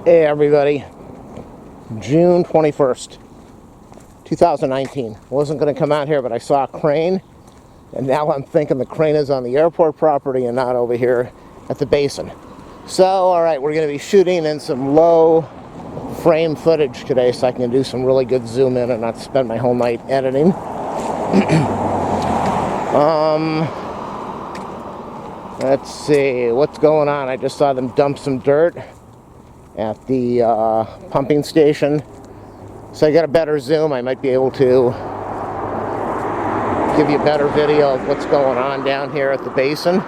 Hey everybody, June 21st, 2019. Wasn't going to come out here, but I saw a crane, and now I'm thinking the crane is on the airport property and not over here at the basin. So, alright, we're going to be shooting in some low frame footage today so I can do some really good zoom in and not spend my whole night editing. Let's see, what's going on? I just saw them dump some dirt at the pumping station. So I got a better zoom. I might be able to give you a better video of what's going on down here at the basin.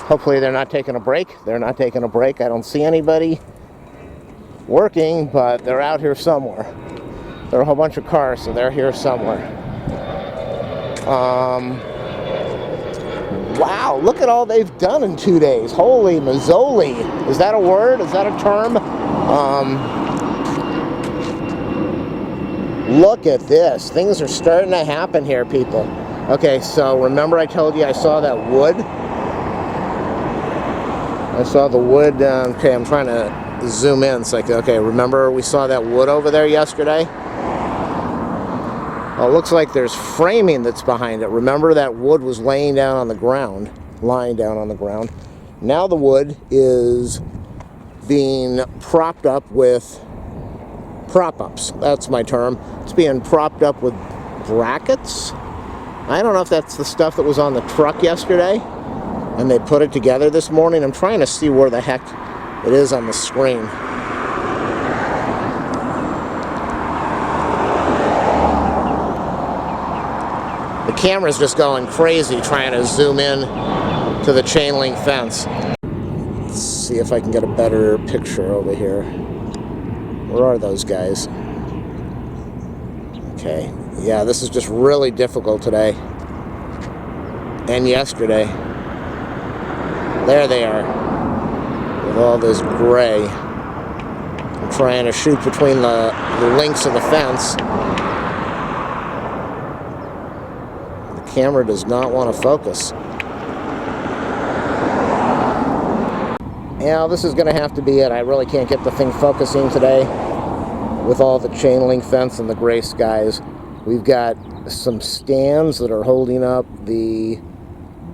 Hopefully they're not taking a break. They're not taking a break. I don't see anybody working, but they're out here somewhere. There are a whole bunch of cars, so they're here somewhere. Wow, look at all they've done in 2 days. Holy mazzoli. Is that a word? Is that a term? Look at this. Things are starting to happen here, people. Okay, so remember I told you I saw that wood? I saw the wood. Okay, I'm trying to zoom in. It's like, okay, remember we saw that wood over there yesterday? Oh, it looks like there's framing that's behind it. Remember that wood was lying down on the ground. Now the wood is being propped up with prop-ups. That's my term. It's being propped up with brackets. I don't know if that's the stuff that was on the truck yesterday and they put it together this morning. I'm trying to see where the heck it is on the screen. The camera's just going crazy trying to zoom in to the chain link fence. Let's see if I can get a better picture over here. Where are those guys? Okay, yeah, this is just really difficult today. And yesterday. There they are. With all this gray. I'm trying to shoot between the links of the fence. Camera does not want to focus. Yeah, this is going to have to be it. I really can't get the thing focusing today with all the chain link fence and the gray skies. We've got some stands that are holding up the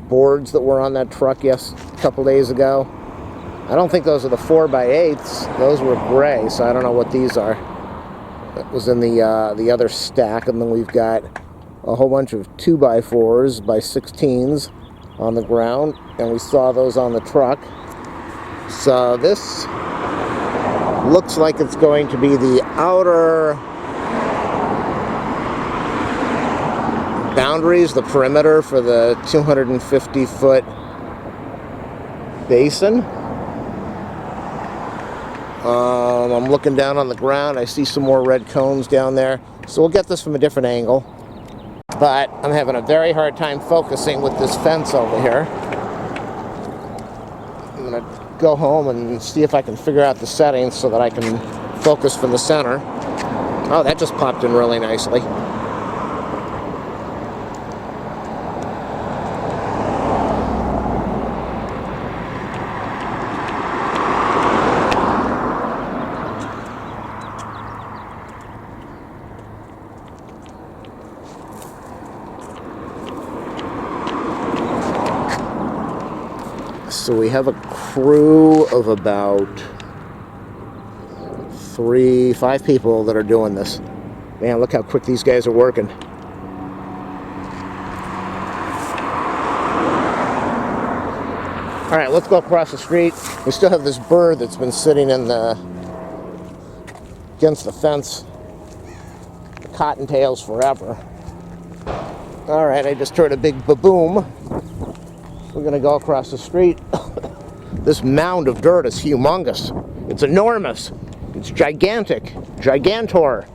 boards that were on that truck a couple days ago. I don't think those are the 4x8s. Those were gray, so I don't know what these are. That was in the other stack, and then we've got a whole bunch of 2x4s by 16s on the ground, and we saw those on the truck. So this looks like it's going to be the outer boundaries, the perimeter for the 250-foot basin. I'm looking down on the ground. I see some more red cones down there. So we'll get this from a different angle. But I'm having a very hard time focusing with this fence over here. I'm going to go home and see if I can figure out the settings so that I can focus from the center. Oh, that just popped in really nicely. So we have a crew of about 5 people that are doing this. Man, look how quick these guys are working. Alright, let's go across the street. We still have this bird that's been sitting in against the fence. The cottontails forever. Alright, I just heard a big ba-boom. We're going to go across the street. This mound of dirt is humongous. It's enormous. It's gigantic. Gigantor.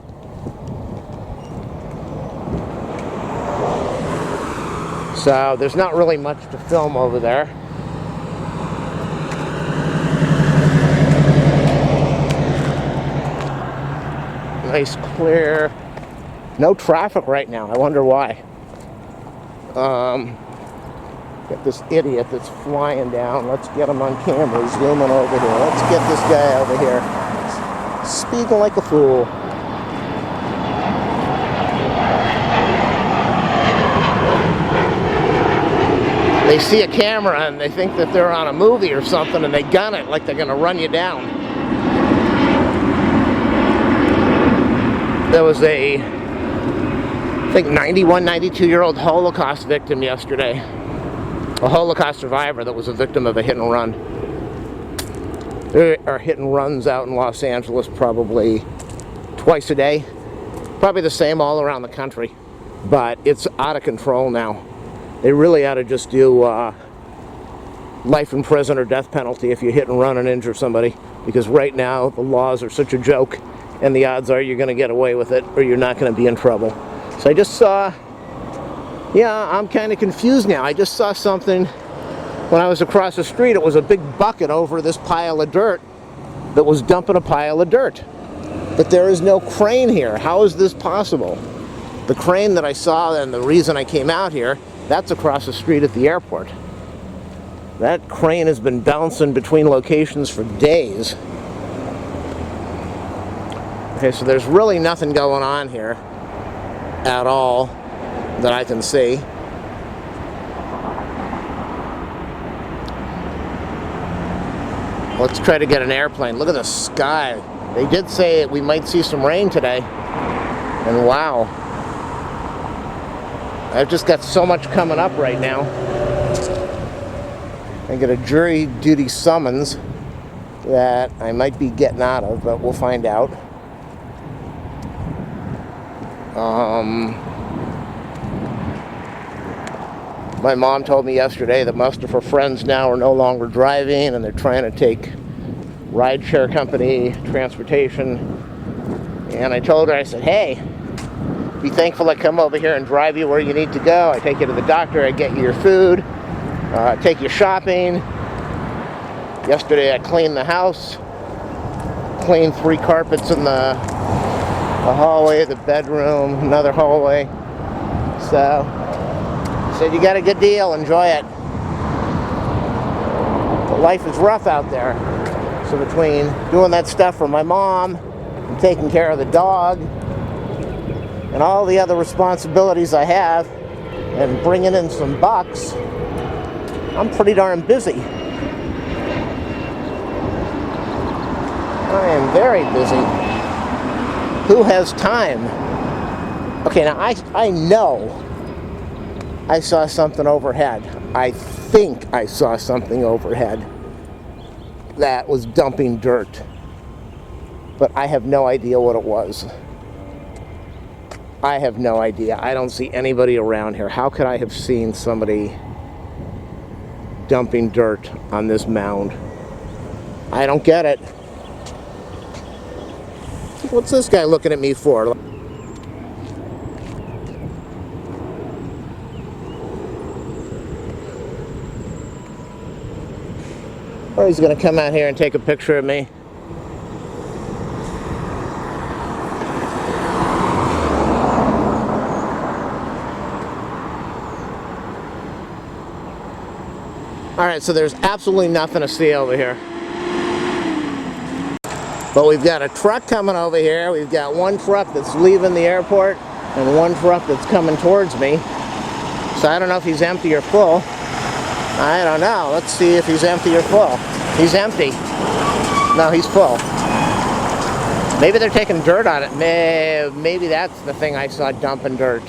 So there's not really much to film over there. Nice, clear. No traffic right now. I wonder why. Got this idiot that's flying down. Let's get him on camera, zooming over here. Let's get this guy over here. Speeding like a fool. They see a camera and they think that they're on a movie or something, and they gun it like they're going to run you down. There was a, I think, 91, 92-year-old Holocaust victim yesterday. A Holocaust survivor that was a victim of a hit and run. There are hit and runs out in Los Angeles probably twice a day. Probably the same all around the country. But it's out of control now. They really ought to just do life in prison or death penalty if you hit and run and injure somebody. Because right now the laws are such a joke, and the odds are you're going to get away with it or you're not going to be in trouble. So I just saw, yeah, I'm kind of confused now. I just saw something when I was across the street. It was a big bucket over this pile of dirt that was dumping a pile of dirt. But there is no crane here. How is this possible? The crane that I saw, and the reason I came out here, that's across the street at the airport. That crane has been bouncing between locations for days. Okay, so there's really nothing going on here at all that I can see. Let's try to get an airplane. Look at the sky. They did say that we might see some rain today. And wow. I've just got so much coming up right now. I get a jury duty summons that I might be getting out of, but we'll find out. My mom told me yesterday that most of her friends now are no longer driving, and they're trying to take rideshare company transportation. And I told her, I said, hey, be thankful I come over here and drive you where you need to go. I take you to the doctor, I get you your food, take you shopping. Yesterday I cleaned the house, cleaned 3 carpets in the hallway, the bedroom, another hallway. So, said you got a good deal, enjoy it. But life is rough out there. So between doing that stuff for my mom and taking care of the dog and all the other responsibilities I have and bringing in some bucks, I'm pretty darn busy. I am very busy. Who has time? Okay, now I know I saw something overhead. I think I saw something overhead that was dumping dirt. But I have no idea what it was. I have no idea. I don't see anybody around here. How could I have seen somebody dumping dirt on this mound? I don't get it. What's this guy looking at me for? Or he's going to come out here and take a picture of me. Alright, so there's absolutely nothing to see over here. But we've got a truck coming over here. We've got one truck that's leaving the airport and one truck that's coming towards me. So I don't know if he's empty or full. I don't know. Let's see if he's empty or full. He's empty. No, he's full. Maybe they're taking dirt on it. Maybe that's the thing I saw dumping dirt.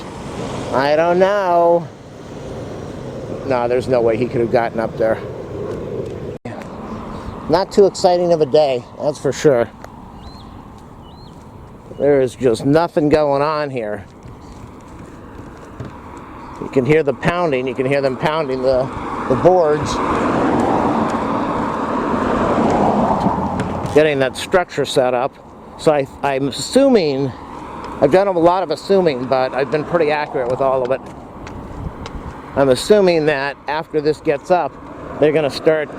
I don't know. No, there's no way he could have gotten up there. Not too exciting of a day, that's for sure. There is just nothing going on here. You can hear the pounding. You can hear them pounding the boards. Getting that structure set up. So I'm assuming, I've done a lot of assuming, but I've been pretty accurate with all of it. I'm assuming that after this gets up, they're going to start,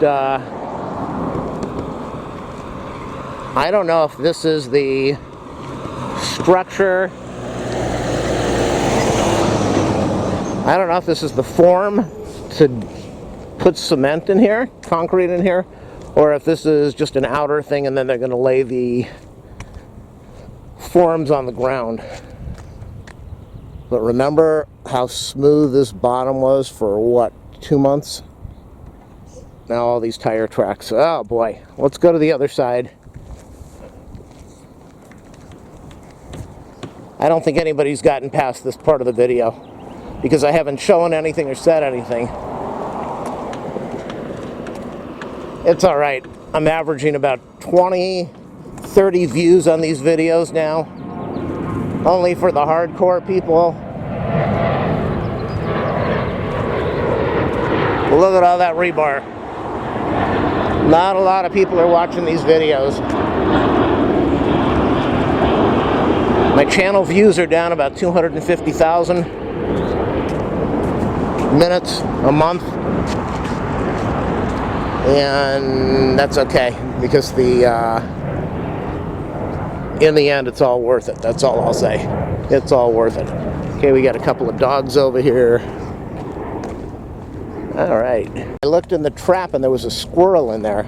I don't know if this is the structure. I don't know if this is the form to put cement in here, concrete in here, or if this is just an outer thing and then they're going to lay the forms on the ground. But remember how smooth this bottom was for, what, 2 months? Now all these tire tracks. Oh boy. Let's go to the other side. I don't think anybody's gotten past this part of the video because I haven't shown anything or said anything. It's alright. I'm averaging about 20, 30 views on these videos now. Only for the hardcore people. Look at all that rebar. Not a lot of people are watching these videos. My channel views are down about 250,000 minutes a month. And that's okay, because in the end, it's all worth it. That's all I'll say. It's all worth it. Okay, we got a couple of dogs over here. All right. I looked in the trap and there was a squirrel in there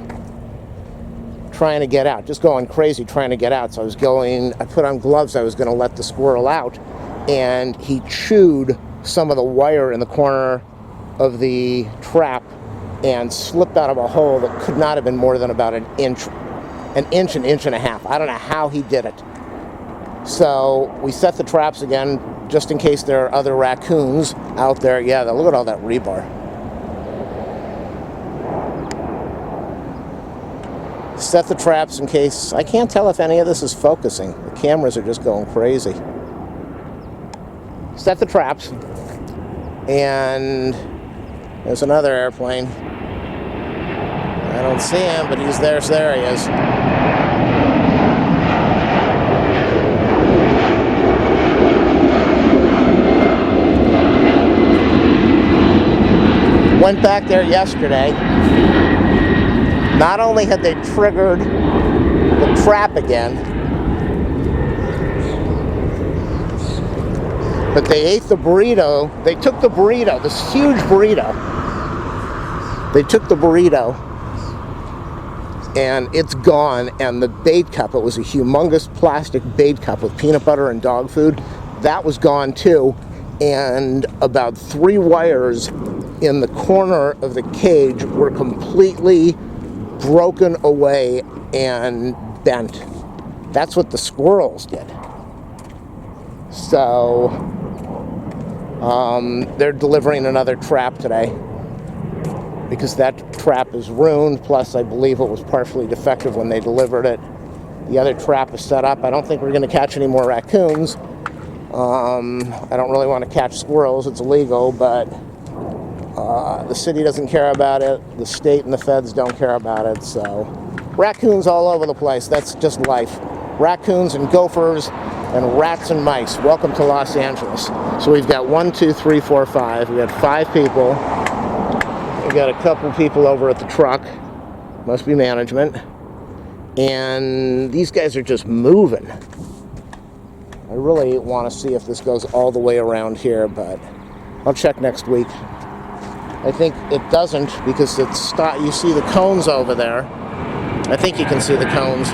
trying to get out, just going crazy trying to get out. So I put on gloves. I was going to let the squirrel out, and he chewed some of the wire in the corner of the trap and slipped out of a hole that could not have been more than about an inch and a half. I don't know how he did it. So we set the traps again, just in case there are other raccoons out there. Yeah, look at all that rebar. Set the traps in case. I can't tell if any of this is focusing. The cameras are just going crazy. Set the traps. And there's another airplane. I don't see him, but he's there. So there he is. Went back there yesterday. Not only had they triggered the trap again, but they ate the burrito. They took the burrito, this huge burrito. They took the burrito, and it's gone. And the bait cup, it was a humongous plastic bait cup with peanut butter and dog food, that was gone too. And about 3 wires in the corner of the cage were completely broken away and bent. That's what the squirrels did. So they're delivering another trap today because that trap is ruined, plus I believe it was partially defective when they delivered it. The other trap is set up. I don't think we're going to catch any more raccoons. I don't really want to catch squirrels. It's illegal, but the city doesn't care about it. The state and the feds don't care about it. So raccoons all over the place. That's just life. Raccoons and gophers and rats and mice. Welcome to Los Angeles. So we've got 1, 2, 3, 4, 5. We got 5 people. We got a couple people over at the truck. Must be management. And these guys are just moving. I really want to see if this goes all the way around here, but I'll check next week. I think it doesn't because it's you see the cones over there. I think you can see the cones.